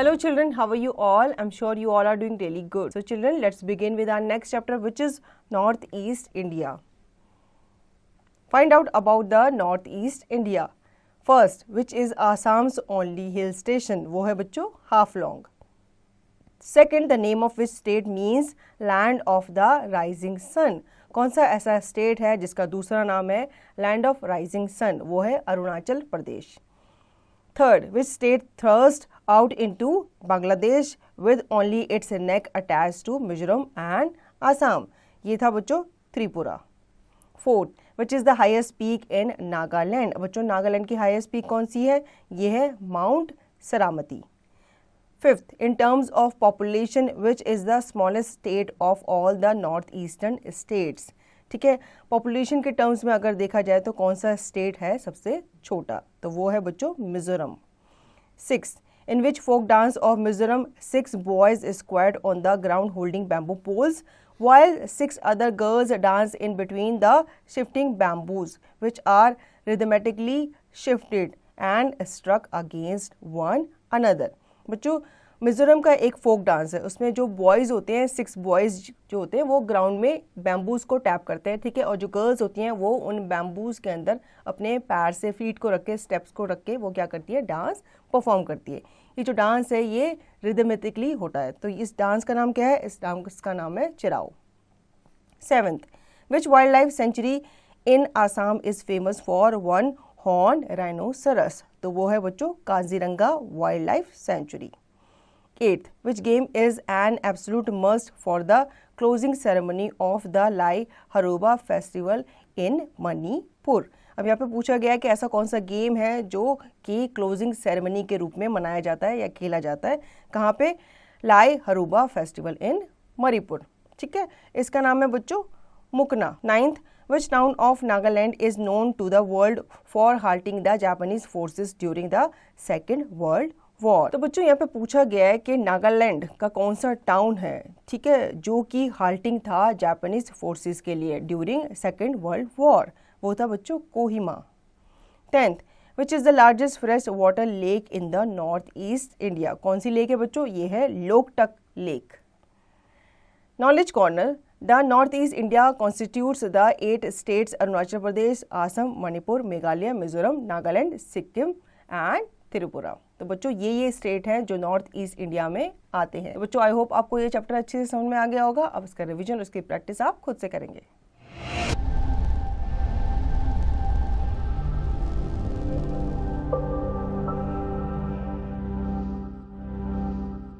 Hello children, how are you all? I'm sure you all are doing really good. So children, let's begin with our next chapter, which is Northeast India. Find out about the Northeast India. First, which is Assam's only hill station? वो है बच्चों Haflong. Second, the name of which state means land of the rising sun? कौन सा ऐसा state है जिसका दूसरा नाम है लैंड ऑफ राइजिंग सन? वो है Arunachal Pradesh. Third, which state thrust out into Bangladesh with only its neck attached to Mizoram and Assam? ये था बच्चों Tripura. Fourth, which is the highest peak in Nagaland? बच्चों नागालैंड की highest peak कौन सी है? ये है mount Saramati. Fifth, in terms of population, which is the smallest state of all the northeastern states? ठीक है, पॉपुलेशन के टर्म्स में अगर देखा जाए तो कौन सा स्टेट है सबसे छोटा? तो वो है बच्चों Mizoram. 6. In which folk dance of Mizoram 6 boys squatted on the ground holding bamboo poles while 6 other girls dance in between the shifting bamboos which are rhythmically shifted and struck against one another. बच्चों मिजोरम का एक folk dance है, उसमें जो boys होते हैं 6 boys जो होते हैं वो ग्राउंड में बैम्बूज़ को टैप करते हैं, ठीक है, और जो गर्ल्स होती हैं वो उन बैम्बूज़ के अंदर अपने पैर से फीट को रख के स्टेप्स को रख के वो क्या करती है, डांस परफॉर्म करती है. ये जो डांस है ये रिदमेटिकली होता है. तो इस डांस का नाम क्या है? इस डांस का नाम है चिराओ. 7th, which wild life sanctuary in Assam is famous for one horn rhinoceros? तो वो है बच्चों Kaziranga wild life sanctuary. 8th, which game is an absolute must for the closing ceremony of the Lai Haruba festival in Manipur? अब यहाँ पे पूछा गया है कि ऐसा कौन सा गेम है जो कि क्लोजिंग सेरेमनी के रूप में मनाया जाता है या खेला जाता है कहाँ पे? लाई हरूबा फेस्टिवल इन मणिपुर. ठीक है, इसका नाम है बच्चों मुकना. 9th, which town of Nagaland is known to the world for halting the Japanese forces during the Second World War? तो बच्चों यहाँ पे पूछा गया है कि नागालैंड का कौन सा टाउन है, ठीक है, जो कि हाल्टिंग था जापानीज फोर्सेस के लिए ड्यूरिंग सेकेंड वर्ल्ड वॉर? वो था बच्चों Kohima. 10th, which is the largest fresh water lake in the north east India? कौन सी लेक है बच्चों? ये है Loktak lake. Knowledge corner. The north east India constitutes the 8 states Arunachal Pradesh, Assam, Manipur, Meghalaya, Mizoram, Nagaland, Sikkim and Tripura. तो बच्चों ये स्टेट हैं जो नॉर्थ ईस्ट इंडिया में आते हैं. बच्चों आई होप आपको ये चैप्टर अच्छे से समझ में आ गया होगा. अब इसका रिवीजन और इसकी प्रैक्टिस आप खुद से करेंगे.